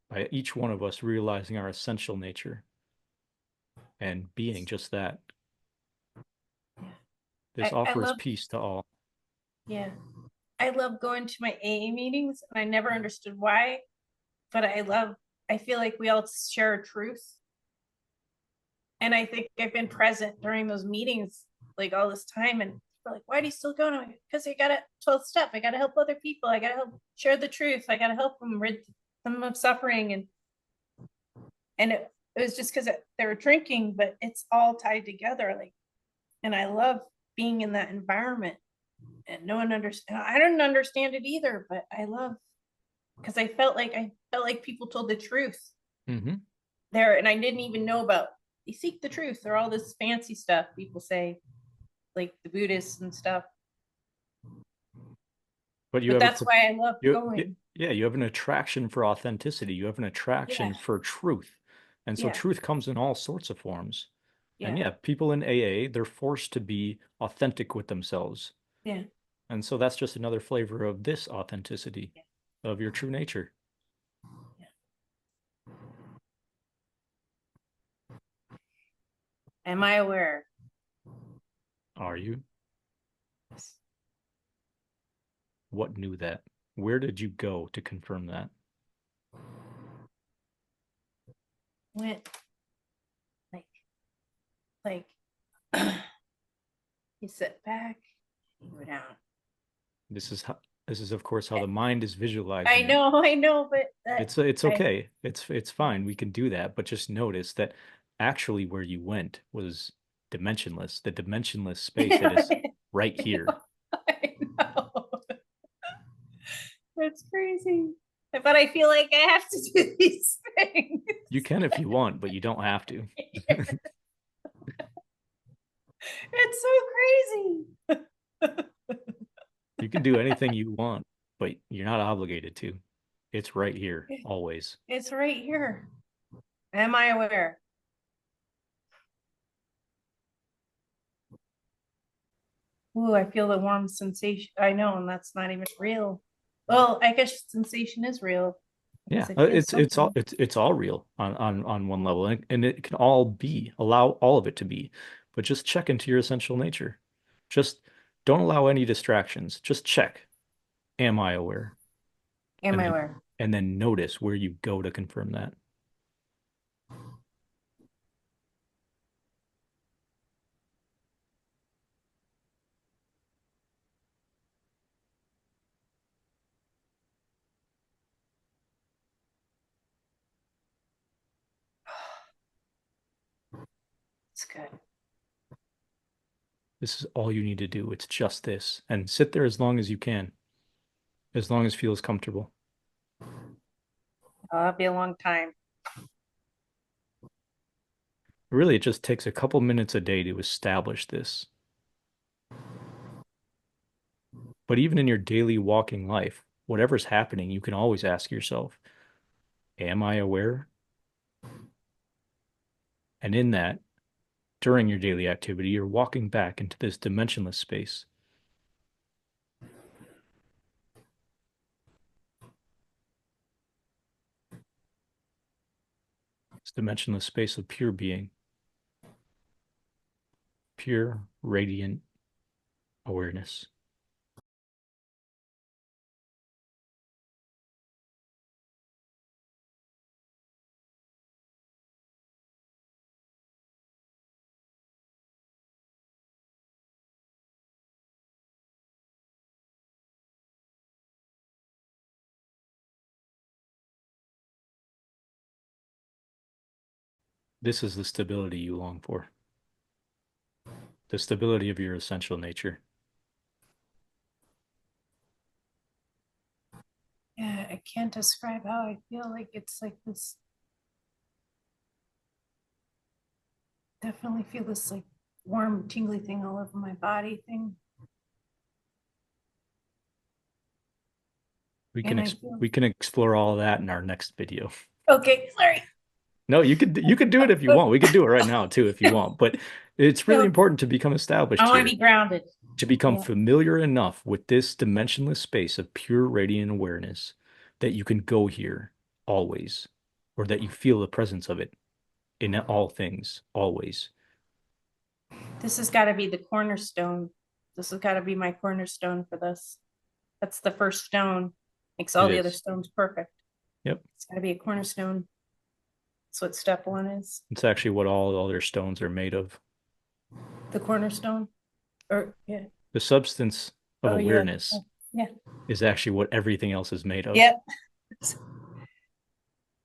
By each one of us realizing our essential nature and being just that. Yeah. This I offers love, peace to all. yeah. I love going to my AA meetings, and I never understood why, but I feel like we all share a truth. And I think I've been present during those meetings like all this time. And we're like, why do you still go? Because I got to 12th step. I got to help other people. I got to help share the truth. I got to help them rid them of suffering. And it was just because they were drinking, but it's all tied together. Like, and I love being in that environment, and no one understand. I didn't understand it either, but I love, because I felt like people told the truth there, and I didn't even know about, they seek the truth, or all this fancy stuff people say, like the Buddhists and stuff. But But that's why I love going. yeah, you have an attraction for authenticity. You have an Yeah, attraction for truth. And so yeah, truth comes in all sorts of forms. And yeah, yeah, people in AA, they're forced to be authentic with themselves. yeah, And so that's just another flavor of this authenticity yeah, of your true nature. yeah. Am I aware? Are you? Yes. What knew that? Where did you go to confirm that? Went like like you sit back, you go down. This is of course how the mind is I visualizing it. know, but It's okay. It's fine. We can do that, but just notice that actually where you went was dimensionless, the dimensionless space that is right here. I know. That's crazy. But I feel like I have to do these things. You can if you want, but you don't have to. It's so crazy. You can do anything you want, but you're not obligated to. It's right here, always. It's right here. Am I aware? Ooh, I feel the warm sensation. I know, and that's not even real. Well, I guess sensation is real Yeah, because I feel something. it's all real on one level, and it can all be allow all of it to be, but just check into your essential nature. Just don't allow any distractions. Just check. Am I aware? Am And I then aware? notice where you go to confirm that. It's good. This is all you need to do. It's just this, and sit there as long as you can, as long as feels comfortable. That'll be a long time. Really, it just takes a couple minutes a day to establish this. But even in your daily walking life, whatever's happening, you can always ask yourself, am I aware? And in that, during your daily activity, you're walking back into this dimensionless space, this dimensionless space of pure being, pure, radiant awareness. This is the stability you long for. The stability of your essential nature. Yeah, I can't describe how I feel. Like it's like this, definitely feel this like warm, tingly thing all over my body thing. We And can I feel, we can explore all that in our next video. okay, sorry. No, you could do it if you want. We could do it right now too if you want. But it's really No, important to become I established want to here, be grounded. to become Yeah. familiar enough with this dimensionless space of pure radiant awareness that you can go here always, or that you feel the presence of it in all things always. This has got to be the cornerstone. This has got to be my cornerstone for this. That's the first stone. Makes all It the other is. stones perfect. Yep. It's got to be a cornerstone. That's what step one is. It's actually what all their stones are made of. The cornerstone. Or yeah. The substance of Oh yeah. awareness Yeah. is actually what everything else is made of. Yep.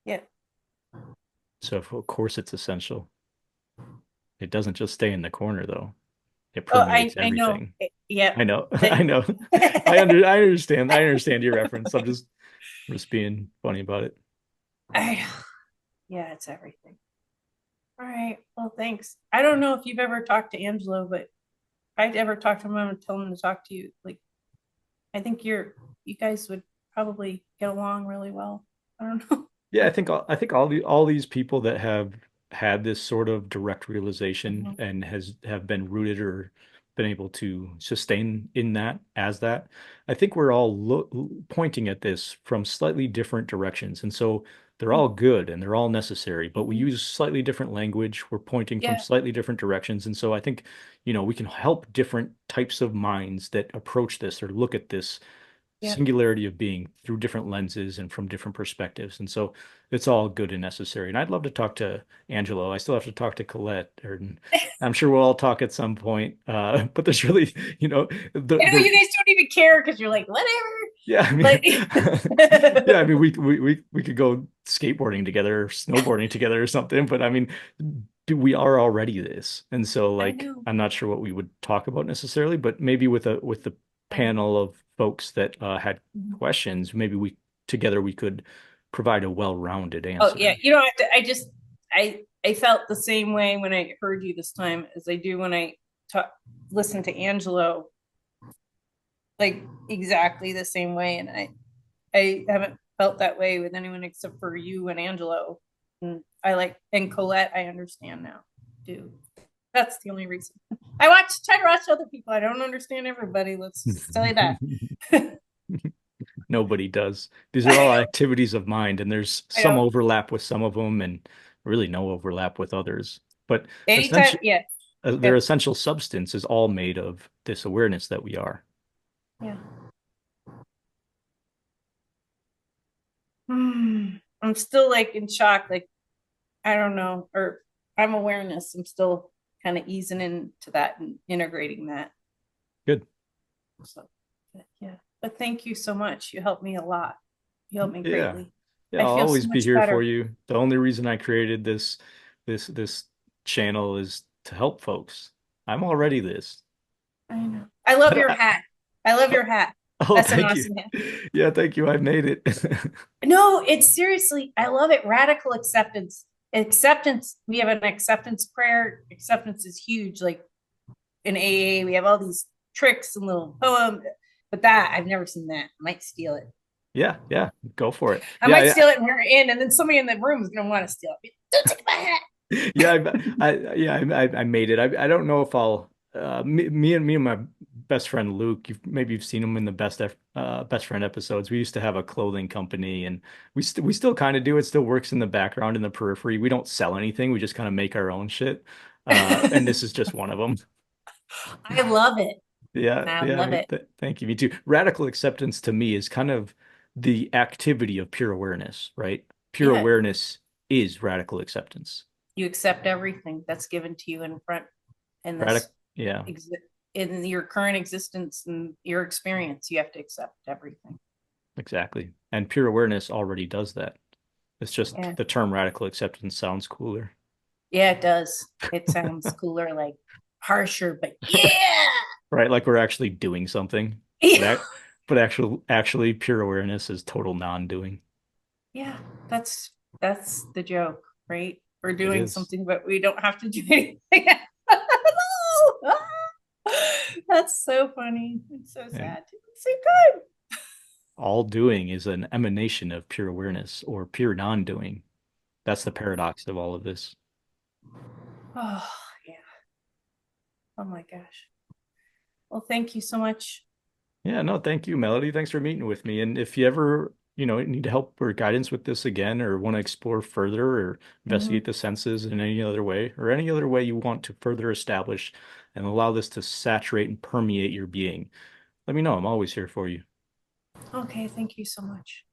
Yep. So of course it's essential. It doesn't just stay in the corner though. It Oh, permeates I know. everything. Yep. I know. I Like, know. I understand your reference. I'm just being funny about it. I, yeah, it's everything. All right. Well, thanks. I don't know if you've ever talked to Angelo, but if I'd ever talk to him and tell him to talk to you. Like, I think you guys would probably get along really well. I don't know. Yeah, I think all these people that have had this sort of direct realization Mhm. and have been rooted or been able to sustain in that as that, I think we're all pointing at this from slightly different directions. And so they're all good and they're all necessary, but we Mhm. use slightly different language. We're pointing from Yeah. slightly different directions. And so I think, we can help different types of minds that approach this or look at this Yeah. singularity of being through different lenses and from different perspectives. And so it's all good and necessary. And I'd love to talk to Angelo. I still have to talk to Colette, or I'm sure we'll all talk at some point. But there's really, I know the you guys don't even care because you're like, whatever. yeah, I mean, Like, yeah, I mean, we could go skateboarding together, or snowboarding together, or something. But I mean, we are already this, and so I like, know. I'm not sure what we would talk about necessarily, but maybe with the panel of folks that had Mhm. questions, maybe we could provide a well-rounded Oh yeah, answer. you don't have to. I felt the same way when I heard you this time as I do when I talk listen to Angelo, like exactly the same way. And I haven't felt that way with anyone except for you and Angelo. And and Colette, I understand now, too. That's the only reason. Try to watch other people. I don't understand everybody. Let's just tell you that. Nobody does. These are all activities of mind, and there's I some don't. overlap with some of them, and really no overlap with others. But Anytime, essentially, yeah, their yeah, essential substance is all made of this awareness that we are. yeah. I'm still like in shock. Like I don't know, or I'm awareness. I'm still kind of easing into that and integrating that. Good. So, yeah. But thank you so much. You helped me a lot. You helped me Yeah. greatly. Yeah, I I'll feel so always be much here for better. you. The only reason I created this channel is to help folks. I'm already this. I know. I love your hat. I love your hat. Oh, That's an thank you. awesome hat. Yeah, thank you. I made it. No, it's seriously, I love it. Radical acceptance. Acceptance. We have an acceptance prayer. Acceptance is huge. Like in AA, we have all these tricks and little poems. But that I've never seen that. I might steal it. Yeah, yeah, go for it. I Yeah, might yeah. steal it when we're in, and then somebody in the room is gonna want to steal it. Don't take my hat. Yeah, I made it. I don't know if I'll me and my best friend Luke. Maybe you've seen him in the best friend episodes. We used to have a clothing company, and we still kind of do. It still works in the background in the periphery. We don't sell anything. We just kind of make our own shit. And this is just one of them. I love it. Yeah, I yeah. love it. Thank you. Me too. Radical acceptance to me is kind of the activity of pure awareness, right? Pure Yeah, awareness is radical acceptance. you accept everything that's given to you in front in Radical, this yeah. in your current existence and your experience. You have to accept everything. Exactly. And pure awareness already does that. It's just Yeah. the term radical acceptance sounds cooler. Yeah, it does. It sounds cooler, like harsher, but yeah. Right? Like we're actually doing something. But Yeah. act, but actually pure awareness is total non-doing. Yeah, that's the joke, right? We're It doing is. something, but we don't have to do anything. That's so funny. It's so And sad. It's so good. all doing is an emanation of pure awareness or pure non-doing. That's the paradox of all of this. Oh, yeah. Oh my gosh. Well, thank you so much. Yeah, no, thank you, Melody. Thanks for meeting with me. And if you ever, need help or guidance with this again, or want to explore further or Mhm. investigate the senses in any other way, or any other way you want to further establish and allow this to saturate and permeate your being, let me know. I'm always here for you. Okay, thank you so much.